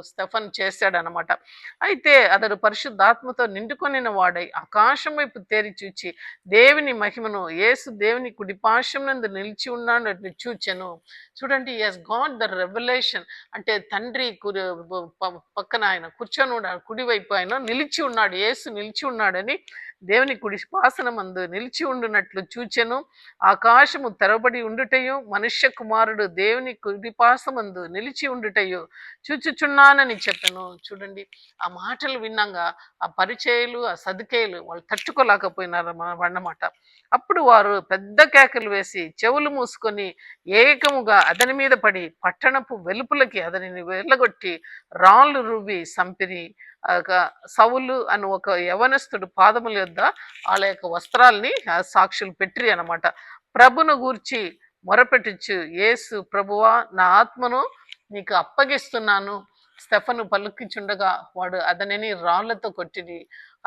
స్టెఫన్ చేశాడనమాట. అయితే అతడు పరిశుద్ధాత్మతో నిండుకొనిన వాడై ఆకాశం వైపు తేరి చూచి దేవుని మహిమను, యేసు దేవుని కుడిపార్శ్వం నందు నిలిచి ఉన్నాడు చూచెను. చూడండి, ఎస్ గాడ్ ద రెవల్యూషన్, అంటే తండ్రి పక్కన ఆయన కూర్చొని ఉన్నాడు, కుడివైపు ఆయన నిలిచి ఉన్నాడు, యేసు నిలిచి ఉన్నాడని దేవుని కుడి సింహాసనమందు నిలిచి ఉండునట్లు చూచెను. ఆకాశము తెరబడి ఉండుటయు మనుష్య కుమారుడు దేవుని కుడిపాసమందు నిలిచి ఉండుటయు చూచుచున్నానని చెప్పాను. చూడండి, ఆ మాటలు విన్నాగా ఆ పరిచయులు, ఆ సదుకేయులు వాళ్ళు తట్టుకోలేకపోయినారు అన్నమాట. అప్పుడు వారు పెద్ద కేకలు వేసి చెవులు మూసుకొని ఏకముగా అతని మీద పడి పట్టణపు వెలుపులకి అతనిని వెళ్ళగొట్టి రాళ్ళు రువ్వి సంపిరి. సౌలు అని ఒక యవనస్తుడు పాదముల యొద్ద వాళ్ళ యొక్క వస్త్రాల్ని సాక్షులు పెట్టిరి అనమాట. ప్రభును గూర్చి మొరపెట్టుచు, యేసు ప్రభువా నా ఆత్మను నీకు అప్పగిస్తున్నాను స్టెఫను పలుకిచుండగా వాడు అతనిని రాళ్లతో కొట్టిరి.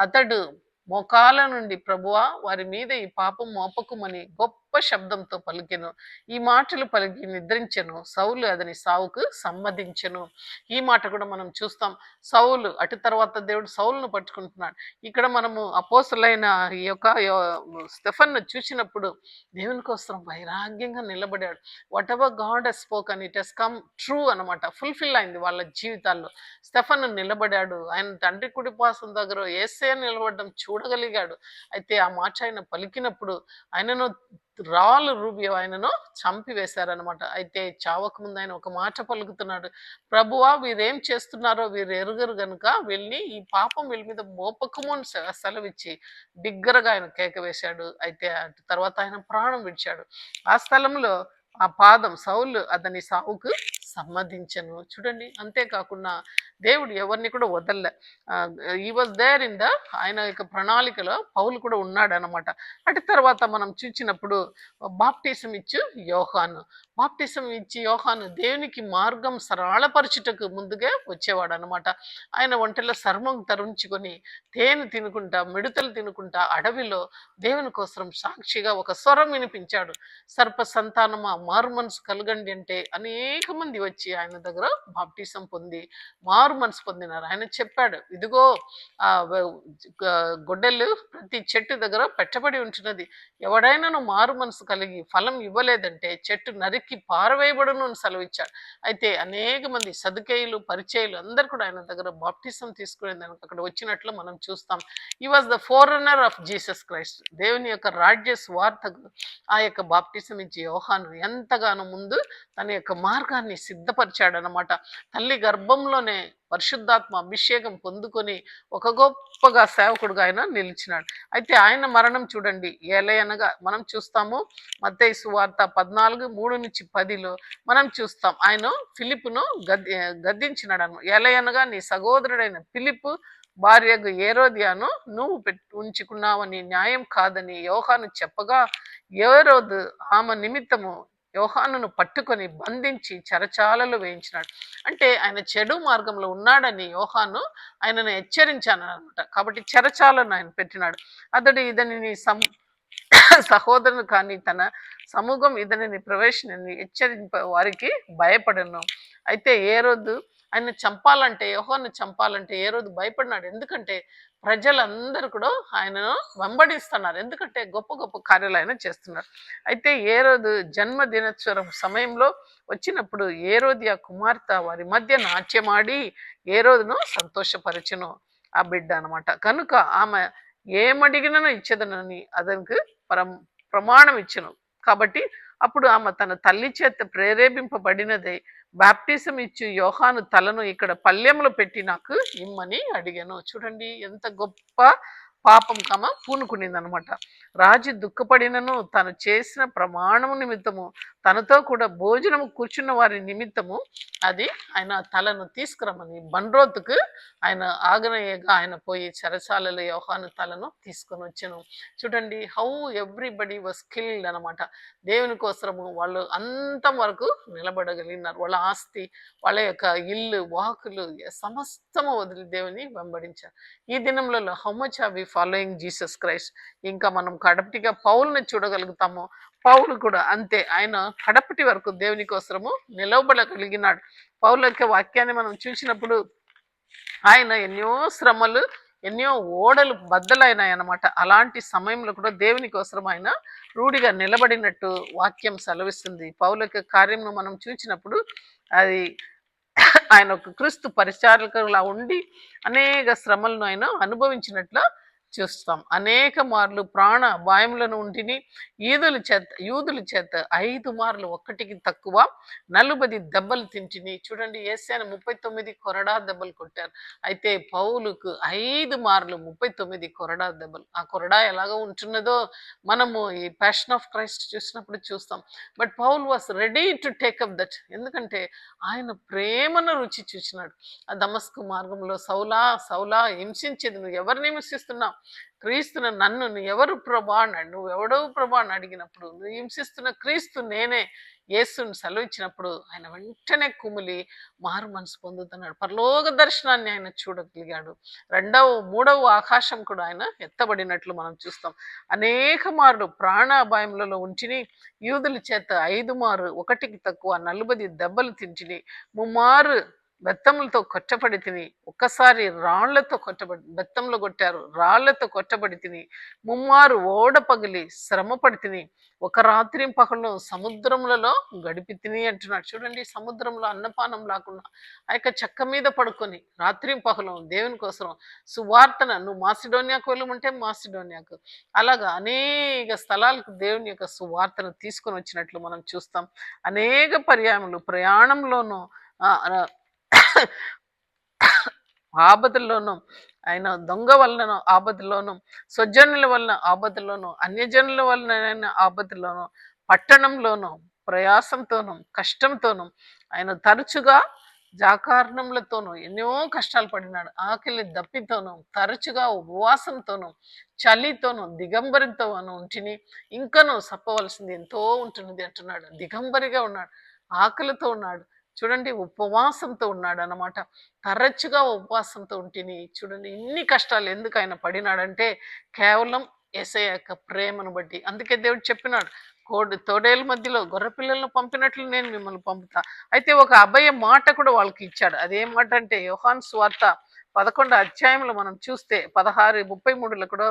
అతడు మోకాల నుండి, ప్రభువా వారి మీద ఈ పాపం మోపకుమని గొప్ప శబ్దంతో పలికెను. ఈ మాటలు పలికి నిద్రించెను. సౌలు అతని సావుకు సమ్మతించెను. ఈ మాట కూడా మనం చూస్తాం. సౌలు అటు తర్వాత దేవుడు సౌలును పట్టుకుంటున్నాడు. ఇక్కడ మనము అపోస్తులైన ఈ యొక్క స్టెఫన్ను చూసినప్పుడు దేవుని కోసం వైరాగ్యంగా నిలబడాడు. Whatever God he's spoken it he's come true అనమాట, ఫుల్ఫిల్ అయింది వాళ్ళ జీవితాల్లో. స్టెఫన్ నిలబడాడు, ఆయన తండ్రి కుడిపాసం దగ్గర యేసయ్య నిలబడడం చూడగలిగాడు. అయితే ఆ మాట ఆయన పలికినప్పుడు ఆయనను రాళ్ళు రూబి ఆయనను చంపివేశారనమాట. అయితే చావక ముందు ఆయన ఒక మాట పలుకుతున్నాడు, ప్రభువా వీరేం చేస్తున్నారో వీరు ఎరుగరు గనుక వెళ్ళి ఈ పాపం వీళ్ళ మీద మోపకము అని సెలవిచ్చి బిగ్గరగా ఆయన కేక వేశాడు. అయితే తర్వాత ఆయన ప్రాణం విడిచాడు. ఆ స్థలంలో ఆ పాదం సౌలు అతని సావుకు సమ్మతించను. చూడండి, అంతేకాకుండా దేవుడు ఎవరిని కూడా వదల్లే. ఈ వాజ్ దేర్ ఇన్ ద ఆయన యొక్క ప్రణాళికలో పౌలు కూడా ఉన్నాడు అనమాట. అటు తర్వాత మనం చూసినప్పుడు బాప్టిజం ఇచ్చి యోహాను దేవునికి మార్గం సరళపరచుటకు ముందుగా వచ్చేవాడు అనమాట. ఆయన ఒంటెలో సర్మం తరుంచుకొని తేనె తినుకుంటా, మిడతలు తినుకుంటా అడవిలో దేవుని కోసం సాక్షిగా ఒక స్వరం వినిపించాడు, సర్ప సంతానమా మారు మనసు కలగండి అంటే అనేక మంది వచ్చి ఆయన దగ్గర బాప్టిజం పొంది మారు మనసు పొందినారు. ఆయన చెప్పాడు, ఇదిగో ఆ గొడ్డలు ప్రతి చెట్టు దగ్గర పెట్టబడి ఉంటున్నది, ఎవడైనాను మారు మనసు కలిగి ఫలం ఇవ్వలేదంటే చెట్టు నరికి పారవేయబడును అని సెలవిచ్చాడు. అయితే అనేక మంది సదుకేయులు, పరిచయులు అందరు కూడా ఆయన దగ్గర బాప్టిజం తీసుకునే అక్కడ వచ్చినట్లు మనం చూస్తాం. ఈ was the forerunner of Jesus Christ. దేవుని యొక్క రాజ్య స్వార్థకు ఆ యొక్క బాప్టిజం ఇచ్చి యోహాను ఎంతగానో ముందు తన యొక్క మార్గాన్ని సిద్ధపరిచాడనమాట. తల్లి గర్భంలోనే పరిశుద్ధాత్మ అభిషేకం పొందుకొని ఒక గొప్పగా సేవకుడుగా ఆయన నిలిచినాడు. అయితే ఆయన మరణం చూడండి ఏలయనగా మనం చూస్తాము. మత్తయి సువార్త 14:3-10 మనం చూస్తాం. ఆయన ఫిలిప్పును గద్దించినాడు అనమాట. ఏలయనగా నీ సహోదరుడైన ఫిలిప్పు భార్యకు ఏరోదియాను నువ్వు ఉంచుకున్నావని న్యాయం కాదని యోహాను చెప్పగా ఏరోదు ఆమె నిమిత్తము యోహానును పట్టుకొని బంధించి చెరచాలలో వేయించినాడు. అంటే ఆయన చెడు మార్గంలో ఉన్నాడని యోహాను ఆయనను హెచ్చరించాను అనమాట. కాబట్టి చెరచాలను ఆయన పెట్టినాడు. అతడు ఇతనిని సహోదరుని కానీ తన సమూహం ఇతనిని ప్రవేశిని హెచ్చరింప వారికి భయపడను. అయితే ఏరోదు ఆయన చంపాలంటే, యోహాను చంపాలంటే ఏరోదు భయపడినాడు. ఎందుకంటే ప్రజలందరూ కూడా ఆయనను వెంబడిస్తున్నారు, ఎందుకంటే గొప్ప గొప్ప కార్యాలు ఆయన చేస్తున్నారు. అయితే ఏరోదు జన్మదినోత్సవం సమయంలో వచ్చినప్పుడు ఏరోదియా కుమార్తె వారి మధ్య నాట్యమాడి ఏరోదును సంతోషపరచును ఆ బిడ్డ అనమాట. కనుక ఆమె ఏమడిగినను ఇచ్చేదనని అతనికి ప్రమాణం ఇచ్చును. కాబట్టి అప్పుడు ఆమె తన తల్లి చేత ప్రేరేపింపబడినదే బాప్టిజం ఇచ్చి యోహాను తలను ఇక్కడ పళ్ళెంలో పెట్టి నాకు ఇమ్మని అడిగాను. చూడండి ఎంత గొప్ప పాపం పూనుకునింది అనమాట. రాజు దుఃఖపడినను తను చేసిన ప్రమాణము నిమిత్తము తనతో కూడా భోజనము కూర్చున్న వారి నిమిత్తము అది ఆయన తలను తీసుకురమ్మని బండ్రోతుకు ఆయన ఆగ్నేయగా ఆయన పోయి చెరసాలలో యోహాను తలను తీసుకొని వచ్చాను. చూడండి హౌ ఎవ్రీబడి వాస్ కిల్డ్ అనమాట. దేవుని కోసము వాళ్ళు అంతం వరకు నిలబడగలిగినారు. వాళ్ళ ఆస్తి, వాళ్ళ యొక్క ఇల్లు, వాకులు సమస్తము వదిలి దేవుని వెంబడించారు. ఈ దినంలో how much are we following Jesus Christ? ఇంకా మనం కడపటిగా పౌలుని చూడగలుగుతాము. పౌలు కూడా అంతే, ఆయన కడపటి వరకు దేవుని కోసము నిలవబడగలిగినాడు. పౌలు యొక్క వాక్యాన్ని మనం చూసినప్పుడు ఆయన ఎన్నో శ్రమలు, ఎన్నో ఓడలు బద్దలైనాయి అన్నమాట. అలాంటి సమయంలో కూడా దేవుని కోసం ఆయన రూఢిగా నిలబడినట్టు వాక్యం సెలవిస్తుంది. పౌలు యొక్క కార్యంను మనం చూసినప్పుడు అది ఆయన ఒక క్రీస్తు పరిచారకులా ఉండి అనేక శ్రమలను ఆయన అనుభవించినట్లు చూస్తాం. అనేక మార్లు ప్రాణ భయములను ఉంటిని. యూదుల చేత 5 మార్లు ఒక్కటికి తక్కువ 40 దెబ్బలు తింటిని. చూడండి, యేసయ్యను 39 కొరడా దెబ్బలు కొట్టారు. అయితే పౌలుకు 5 మార్లు 39 కొరడా దెబ్బలు. ఆ కొరడా ఎలాగో ఉంటున్నదో మనము ఈ ప్యాషన్ ఆఫ్ క్రైస్ట్ చూసినప్పుడు చూస్తాం. But Paul was ready to take up that. ఎందుకంటే ఆయన ప్రేమను రుచి చూసినాడు. ఆ దమస్కు మార్గంలో సౌలా సౌలా హింసించేది నువ్వు ఎవరిని హింసిస్తున్నావు? క్రీస్తును, నన్ను ఎవరు ప్రభా అన్నాడు. నువ్వు ఎవడవు ప్రభా అని అడిగినప్పుడు నువ్వు హింసిస్తున్న క్రీస్తు నేనే యేసుని సెలవిచ్చినప్పుడు ఆయన వెంటనే కుమిలి మారు మనసు పొందుతున్నాడు. పరలోక దర్శనాన్ని ఆయన చూడగలిగాడు. 2వ 3వ ఆకాశం కూడా ఆయన ఎత్తబడినట్లు మనం చూస్తాం. అనేక మార్లు ప్రాణాపాయములలో ఉంచిని. యూదుల చేత 5 మారు ఒకటికి తక్కువ 40 దెబ్బలు తింటిని. 3 మారు బెత్తములతో కొట్టబడి తిని. ఒక్కసారి రాళ్లతో బెత్తంలో కొట్టారు, రాళ్లతో కొట్టబడి తిని. 3 మారు ఓడ పగిలి శ్రమ పడి తిని. ఒక రాత్రి పగలు సముద్రములలో గడిపి తిని అంటున్నాడు. చూడండి, సముద్రంలో అన్నపానం లేకుండా ఆ యొక్క చెక్క మీద పడుకొని రాత్రి పగలు దేవుని కోసం సువార్తన, నువ్వు మాసిడోనియాకు వెళ్ళమంటే మాసిడోనియాకు, అలాగా అనేక స్థలాలకు దేవుని యొక్క సువార్తను తీసుకొని వచ్చినట్లు మనం చూస్తాం. అనేక పర్యాయములు ప్రయాణంలోనూ ఆపదల్లోనూ, ఆయన దొంగ వలన ఆపదలోను, స్వజనుల వలన ఆపదలోను, అన్యజనుల వలన ఆపదలోను, పట్టణంలోను ప్రయాసంతోనూ కష్టంతోనూ ఆయన తరచుగా జాకారణములతోనూ ఎన్నో కష్టాలు పడినాడు. ఆకలి దప్పితోనూ తరచుగా ఉపవాసంతోనూ చలితోనూ దిగంబరితోనూ ఉంటిని. ఇంకనూ చెప్పవలసింది ఎంతో ఉంటున్నది అంటున్నాడు. దిగంబరిగా ఉన్నాడు, ఆకలితో ఉన్నాడు. చూడండి, ఉపవాసంతో ఉన్నాడు అన్నమాట. తరచుగా ఉపవాసంతో ఉంటిని. చూడండి, ఇన్ని కష్టాలు ఎందుకు ఆయన పడినాడంటే కేవలం యేసయ్య యొక్క ప్రేమను బట్టి. అందుకే దేవుడు చెప్పినాడు, తోడేళ్ళ మధ్యలో గొర్రె పిల్లలను పంపినట్లు నేను మిమ్మల్ని పంపుతా. అయితే ఒక అభయ మాట కూడా వాళ్ళకి ఇచ్చాడు. అదేం మాట అంటే యోహాను సువార్త 11వ అధ్యాయంలో మనం చూస్తే 16:33లో కూడా,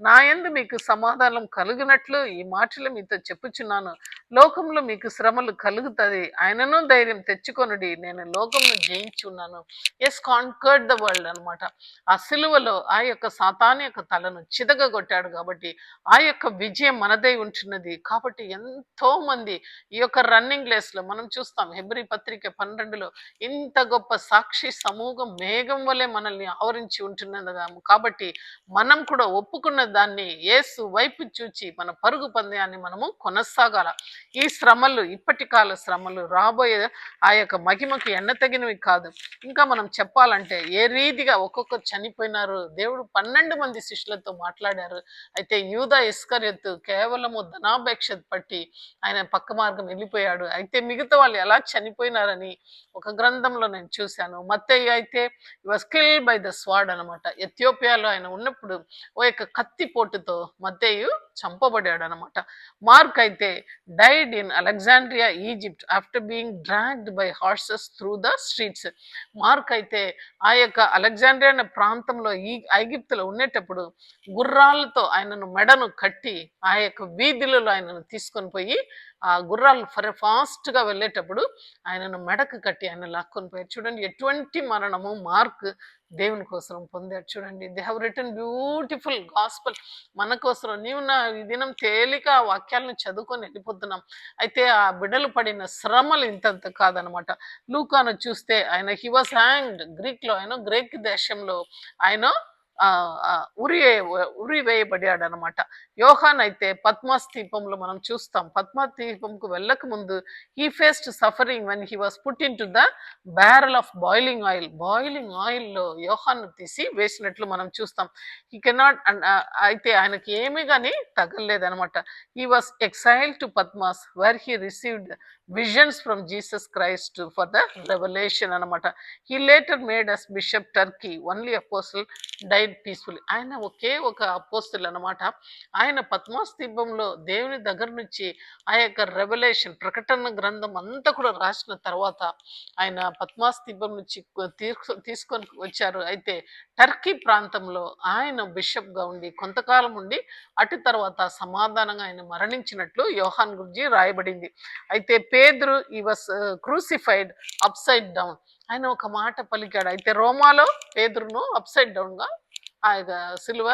నా యందు మీకు సమాధానం కలుగునట్లు ఈ మాటలు మీతో చెప్పుచున్నాను. లోకంలో మీకు శ్రమలు కలుగుతుంది, ఆయనను ధైర్యం తెచ్చుకొనుడి, నేను లోకంను జయించున్నాను. ఎస్ కాన్కర్డ్ ద వరల్డ్ అనమాట. ఆ సిలువలో ఆ యొక్క సాతాను యొక్క తలను చితగొట్టాడు కాబట్టి ఆ యొక్క విజయం మనదై ఉంటున్నది. కాబట్టి ఎంతో మంది ఈ యొక్క రన్నింగ్ రేస్ లో మనం చూస్తాం. హెబ్రీ పత్రిక 12లో ఇంత గొప్ప సాక్షి సమూహం మేఘం వలె మనల్ని ఆవరించి ఉంటున్నది. కాబట్టి మనం కూడా ఒప్పుకున్న దాన్ని యేసు వైపు చూచి మన పరుగు పందెయాన్ని మనము కొనసాగాల. ఈ శ్రమలు ఇప్పటి కాల శ్రమలు రాబోయే ఆ యొక్క మహిమకి ఎన్నతగినవి కాదు. ఇంకా మనం చెప్పాలంటే ఏ రీతిగా ఒక్కొక్కరు చనిపోయినారు. దేవుడు 12 మంది శిష్యులతో మాట్లాడారు. అయితే యూదా ఇస్కరియోతు కేవలము ధనాపేక్ష పట్టి ఆయన పక్క మార్గం వెళ్ళిపోయాడు. అయితే మిగతా వాళ్ళు ఎలా చనిపోయినారని ఒక గ్రంథంలో నేను చూశాను. మత్తయి అయితే was killed by the sword అనమాట. ఎథియోపియాలో ఆయన ఉన్నప్పుడు ఓ యొక్క కత్తి పోటుతో మత్తయి చంపబడాడు అనమాట. మార్క్ అయితే died in Alexandria Egypt after being dragged by horses through the streets. Mark అయితే ఆ యొక్క అలెగ్జాండ్రియా అనే ప్రాంతంలో ఐగిప్తులో ఉండేటప్పుడు గుర్రాలతో ఆయనను మెడను కట్టి ఆ యొక్క వీధులలో ఆయనను తీసుకొని పోయి ఆ గుర్రాలు ఫాస్ట్గా వెళ్ళేటప్పుడు ఆయనను మెడకు కట్టి ఆయన లాక్కొని పోయారు. చూడండి ఎటువంటి మరణము మార్క్ దేవుని కోసం పొందాడు. చూడండి they have return beautiful gospel మన కోసం. నీవు నా ఈ దినం తేలిక ఆ వాక్యాలను చదువుకొని వెళ్ళిపోతున్నాం. అయితే ఆ బిడ్డలు పడిన శ్రమలు ఇంతంత కాదనమాట. లూకాను చూస్తే ఆయన హీ వాస్ హ్యాంగ్డ్ గ్రీక్ లో, ఆయన గ్రీక్ దేశంలో ఆయన ఆ ఆ, ఉరి వేయబడాడు అనమాట. యోహాన్ అయితే పద్మాస్ దీపంలో మనం చూస్తాం. పద్మాస్ దీపంకు వెళ్ళక ముందు he faced suffering when he was put in to the barrel of boiling oil లో యోహాన్ తీసి వేసినట్లు మనం చూస్తాం. హీ కెనాట్, అయితే ఆయనకి ఏమీ కానీ తగలలేదనమాట. He was exile to Patmos where he received visions from Jesus Christ for the revolution అనమాట. He later made as bishop Turkey, only apostle died peaceful. ఆయన ఒకే ఒక అపోస్తులు అనమాట. ఆయన పద్మాస్ దీపంలో దేవుని దగ్గర నుంచి ఆ యొక్క రెవల్యూషన్ ప్రకటన గ్రంథం అంతా కూడా రాసిన తర్వాత ఆయన పద్మాస్ దీపం నుంచి తీసుకొని వచ్చారు. అయితే టర్కీ ప్రాంతంలో ఆయన బిషప్గా ఉండి కొంతకాలం ఉండి అటు తర్వాత సమాధానంగా ఆయన మరణించినట్లు యోహాన్ గురించి రాయబడింది. అయితే పేతురు ఈ వాస్ క్రూసిఫైడ్ అప్సైడ్ డౌన్. ఆయన ఒక మాట పలికాడు. అయితే రోమాలో పేతురును అప్సైడ్ డౌన్గా ఆ యొక్క సిలువ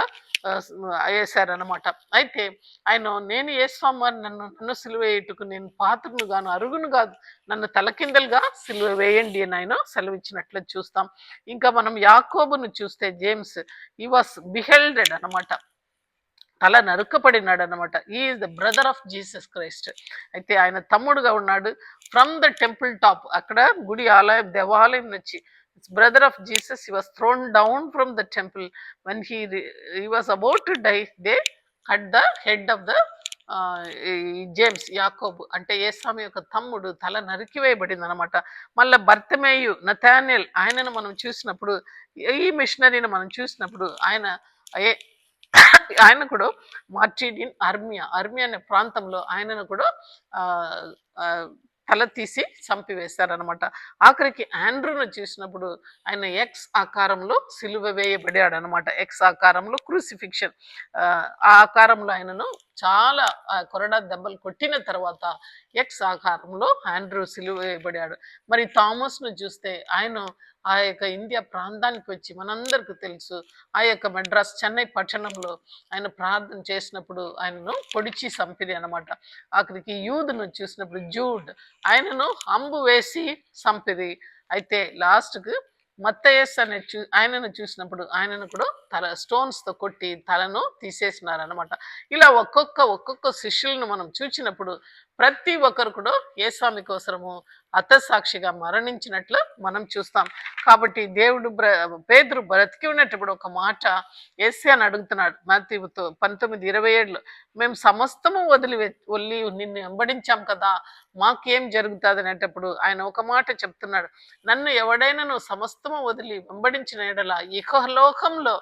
వేశారనమాట. అయితే ఆయన నేను యేసువారు నన్ను సిలువ వేయుటకు నేను పాత్రను గాను అరుగును కాదు, నన్ను తలకిందలుగా సిలువ వేయండి అని ఆయన సెలవిచ్చినట్లు చూస్తాం. ఇంకా మనం యాకోబును చూస్తే జేమ్స్ ఈ వాస్ బిహెల్డెడ్ అనమాట, తల నరుక్కబడినాడు అనమాట. Is the brother of Jesus Christ. అయితే ఆయన తమ్ముడుగా ఉన్నాడు. ఫ్రమ్ ద టెంపుల్ టాప్, అక్కడ గుడి ఆలయం దేవాలయం నుంచి brother of Jesus he was thrown down from the temple when he was about to die they cut the head of the James, Yakobu అంటే యేసామి యొక్క తమ్ముడు తల నరికివేయబడింది అనమాట. మళ్ళీ బర్తమేయు నతానియల్ ఆయనను మనం చూసినప్పుడు, ఈ మిషనరీని మనం చూసినప్పుడు ఆయన కూడా మార్టిడిన్ ఆర్మియా అనే ప్రాంతంలో ఆయనను కూడా ఆ ఆ, తల తీసి చంపివేశారనమాట. ఆఖరికి ఆండ్రూను చూసినప్పుడు ఆయన ఎక్స్ ఆకారంలో సిలువ వేయబడాడు అనమాట. ఎక్స్ ఆకారంలో క్రూసిఫిక్షన్, ఆ ఆకారంలో ఆయనను చాలా కొరడా దెబ్బలు కొట్టిన తర్వాత ఎక్స్ ఆకారంలో ఆండ్రూ సిలువ వేయబడాడు. మరి థామస్ను చూస్తే ఆయన ఆ యొక్క ఇండియా ప్రాంతానికి వచ్చి మనందరికీ తెలుసు ఆ యొక్క మెడ్రాస్ చెన్నై పట్టణంలో ఆయన ప్రార్థన చేసినప్పుడు ఆయనను పొడిచి చంపిరి అనమాట. ఆఖరికి యూదును చూసినప్పుడు జూడ్ ఆయనను అంబు వేసి చంపిరి. అయితే లాస్ట్కు మత్తయస్ అనే ఆయనను చూసినప్పుడు ఆయనను కూడా తల స్టోన్స్తో కొట్టి తలను తీసేసినారనమాట. ఇలా ఒక్కొక్క శిష్యులను మనం చూసినప్పుడు ప్రతి ఒక్కరు కూడా యేసామి కోసము హతసాక్షిగా మరణించినట్లు మనం చూస్తాం. కాబట్టి దేవుడు పేతురు బ్రతికి ఉన్నప్పుడు ఒక మాట యేసయ్యను అడుగుతున్నాడు మత్తయి 19:27, మేము సమస్తము వదిలి నిన్ను వెంబడించాం కదా, మాకేం జరుగుతుంది అనేటప్పుడు ఆయన ఒక మాట చెప్తున్నాడు, నన్ను ఎవడైనా సమస్తము వదిలి వెంబడించిన ఎడల ఇహలోకంలో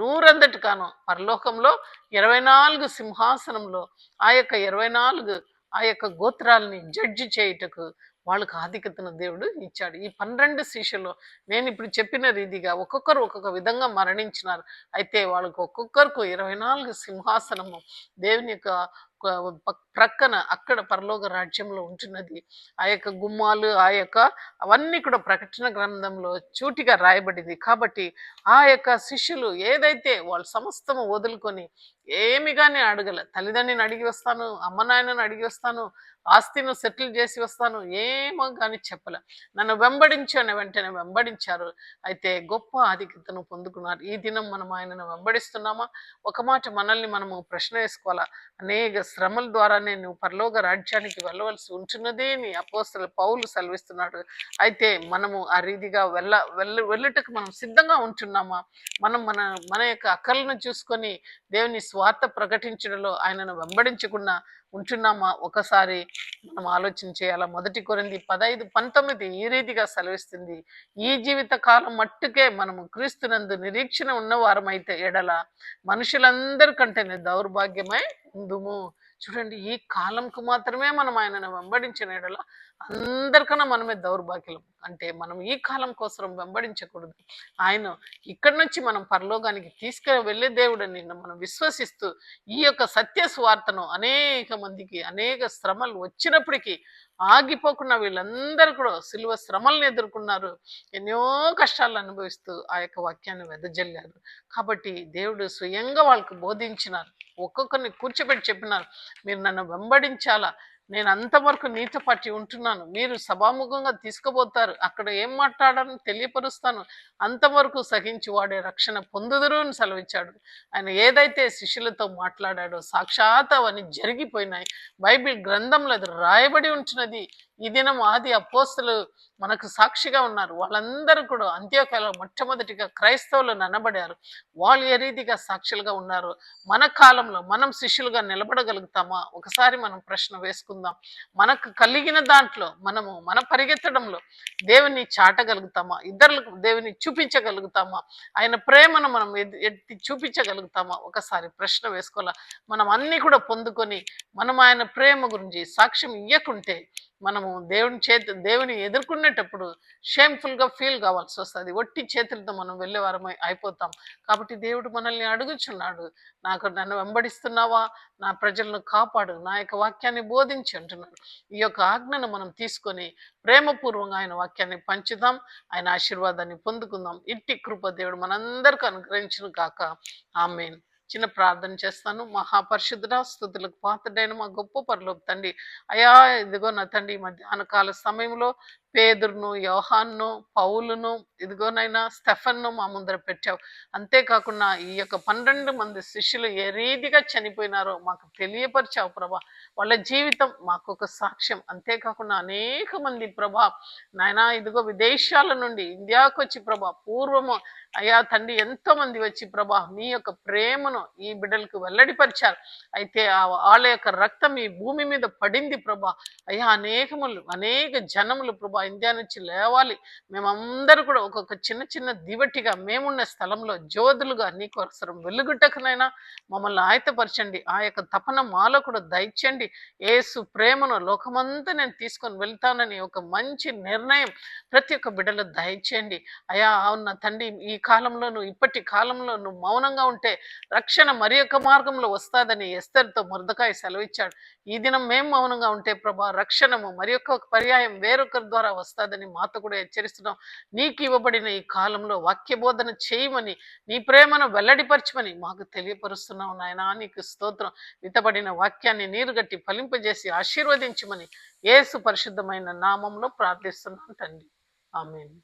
నూరందటి కాను పరలోకంలో 24 సింహాసనంలో ఆ యొక్క 24 ఆ యొక్క గోత్రాలని జడ్జి చేయుటకు వాళ్ళకు ఆధిక్యతను దేవుడు ఇచ్చాడు. ఈ 12 శిష్యులు నేను ఇప్పుడు చెప్పిన రీతిగా ఒక్కొక్కరు ఒక్కొక్క విధంగా మరణించినారు. అయితే వాళ్ళకు ఒక్కొక్కరికి 24 సింహాసనము దేవుని యొక్క ప్రక్కన అక్కడ పరలోక రాజ్యంలో ఉంటున్నది. ఆ యొక్క గుమ్మాలు ఆ యొక్క అవన్నీ కూడా ప్రకటన గ్రంథంలో చూటిగా రాయబడింది. కాబట్టి ఆ యొక్క శిష్యులు ఏదైతే వాళ్ళు సమస్తము వదులుకొని ఏమి కానీ అడగల, తల్లిదండ్రిని అడిగి వస్తాను, అమ్మ నాయనను అడిగి వస్తాను, ఆస్తిని సెటిల్ చేసి వస్తాను, ఏమో కానీ చెప్పలే, నన్ను వెంబడించు అని వెంటనే వెంబడించారు. అయితే గొప్ప ఆధిక్యతను పొందుకున్నారు. ఈ దినం మనం ఆయనను వెంబడిస్తున్నామా? ఒక మాట మనల్ని మనము ప్రశ్న వేసుకోవాలా. అనేక శ్రమల ద్వారానే నువ్వు పరలోక రాజ్యానికి వెళ్ళవలసి ఉంటున్నది నీ అపోస్తలుడు పౌలు సెలవిస్తున్నాడు. అయితే మనము ఆ రీతిగా వెళ్ళుటకు మనం సిద్ధంగా ఉంటున్నామా? మనం మన మన యొక్క అక్కలను చూసుకొని దేవుని స్వార్థ ప్రకటించడంలో ఆయనను వెంబడించకుండా ఉంటున్నామా? ఒకసారి మనం ఆలోచన చేయాలా. 1 కొరింథీ 15:19 ఈ రీతిగా సెలవిస్తుంది, ఈ జీవిత కాలం మట్టుకే మనము క్రీస్తునందు నిరీక్షణ ఉన్నవారమైతే ఎడల మనుషులందరికంటే దౌర్భాగ్యమై ఉందుము. చూడండి ఈ కాలంకు మాత్రమే మనం ఆయనను వెంబడించిన యెడల అందరికన్నా మనమే దౌర్భాగ్యులం. అంటే మనం ఈ కాలం కోసం వెంబడించకూడదు. ఆయన ఇక్కడి నుంచి మనం పరలోకానికి తీసుకువెళ్ళే దేవుడని మనం విశ్వసిస్తూ ఈ యొక్క సత్య సువార్తను అనేక మందికి అనేక శ్రమలు వచ్చినప్పటికీ ఆగిపోకుండా వీళ్ళందరూ కూడా సిలువ శ్రమలను ఎదుర్కొన్నారు. ఎన్నో కష్టాలు అనుభవిస్తూ ఆ యొక్క వాక్యాన్ని వెదజల్లారు. కాబట్టి దేవుడు స్వయంగా వాళ్ళకు బోధించినారు. ఒక్కొక్కరిని కూర్చోబెట్టి చెప్పినారు, మీరు నన్ను వెంబడించాలా, నేను అంతవరకు నీతో పాటు ఉంటున్నాను, మీరు సభాముఖంగా తీసుకుపోతారు, అక్కడ ఏం మాట్లాడాలని తెలియపరుస్తాను, అంతవరకు సహించి వాడే రక్షణ పొందుదురు అని సెలవిచ్చాడు. ఆయన ఏదైతే శిష్యులతో మాట్లాడాడో సాక్షాత్ అవన్నీ జరిగిపోయినాయి. బైబిల్ గ్రంథంలో అది రాయబడి ఉంటున్నది. ఈ దినం ఆది అపోస్తలు మనకు సాక్షిగా ఉన్నారు. వాళ్ళందరూ కూడా అంత్యోక్యలో మొట్టమొదటిగా క్రైస్తవులు అనబడారు. వాళ్ళు ఏ రీతిగా సాక్షులుగా ఉన్నారు, మన కాలంలో మనం శిష్యులుగా నిలబడగలుగుతామా? ఒకసారి మనం ప్రశ్న వేసుకుందాం. మనకు కలిగిన దాంట్లో మన పరిగెత్తడంలో దేవుని చాటగలుగుతామా? ఇతరులకు దేవుని చూపించగలుగుతామా? ఆయన ప్రేమను మనం ఎత్తి చూపించగలుగుతామా? ఒకసారి ప్రశ్న వేసుకోవాలా. మనం అన్ని కూడా పొందుకొని మనం ఆయన ప్రేమ గురించి సాక్ష్యం ఇయ్యకుంటే మనము దేవుని ఎదుర్కొనేటప్పుడు షేమ్ఫుల్గా ఫీల్ కావాల్సి వస్తుంది. ఒట్టి చేతులతో మనం వెళ్ళేవారమై అయిపోతాం. కాబట్టి దేవుడు మనల్ని అడుగుచున్నాడు, నన్ను వెంబడిస్తున్నావా, నా ప్రజలను కాపాడు, నా యొక్క వాక్యాన్ని బోధించి అంటున్నాడు. ఈ యొక్క ఆజ్ఞను మనం తీసుకొని ప్రేమపూర్వంగా ఆయన వాక్యాన్ని పంచుదాం, ఆయన ఆశీర్వాదాన్ని పొందుకుందాం. ఇట్టి కృప దేవుడు మనందరికీ అనుగ్రహించును గాక. ఆమేన్. చిన్న ప్రార్థన చేస్తాను. మహాపరిశుద్ధుడా, స్తుతులకు పాత్రుడైన మా గొప్ప పరలోక తండ్రి, అయా ఇదిగో నా తండ్రి ఈ మధ్యాహ్న కాల సమయంలో పేదురును, యోహాన్ను, పౌలును, ఇదిగోనైనా స్టెఫన్ను మా ముందర పెట్టావు. అంతేకాకుండా ఈ యొక్క 12 మంది శిష్యులు ఏ రీతిగా చనిపోయినారో మాకు తెలియపరిచావు ప్రభా. వాళ్ళ జీవితం మాకు ఒక సాక్ష్యం. అంతేకాకుండా అనేక మంది ప్రభా నాయనా ఇదిగో విదేశాల నుండి ఇండియాకు వచ్చి ప్రభా పూర్వము అయ్యా తండ్రి ఎంతో మంది వచ్చి ప్రభా మీ యొక్క ప్రేమను ఈ బిడ్డలకు వెల్లడిపరిచారు. అయితే వాళ్ళ యొక్క రక్తం ఈ భూమి మీద పడింది ప్రభా. అయ్యా అనేక జనములు ప్రభా ఇండియా నుంచి లేవాలి. మేమందరూ కూడా ఒక్కొక్క చిన్న చిన్న దివటిగా మేమున్న స్థలంలో జ్యోతులుగా నీకు అవసరం వెలుగుటకునైనా మమ్మల్ని ఆయతపరచండి. ఆ యొక్క తపన మాలో కూడా దయచండి. యేసు ప్రేమను లోకమంతా నేను తీసుకొని వెళ్తానని ఒక మంచి నిర్ణయం ప్రతి ఒక్క బిడ్డలో దయచేయండి. అయా అవున తండ్రి, ఈ కాలంలో ఇప్పటి కాలంలో నువ్వు మౌనంగా ఉంటే రక్షణ మరి యొక్క మార్గంలో వస్తాదని ఎస్తేరుతో మొర్దెకాయి సెలవిచ్చాడు. ఈ దినం మేము మౌనంగా ఉంటే ప్రభా రక్షణము మరి యొక్క పర్యాయం వేరొకరి ద్వారా వస్తాదని మాతో కూడా హెచ్చరిస్తున్నాం. నీకు ఇవ్వబడిన ఈ కాలంలో వాక్య బోధన చేయమని, నీ ప్రేమను వెల్లడిపరచమని మాకు తెలియపరుస్తున్నావు నాయనా. నీకు స్తోత్రం. విత్తబడిన వాక్యాన్ని నీరుగట్టి ఫలింపజేసి ఆశీర్వదించమని యేసు పరిశుద్ధమైన నామంలో ప్రార్థిస్తున్నాం తండ్రి. ఆమేన్.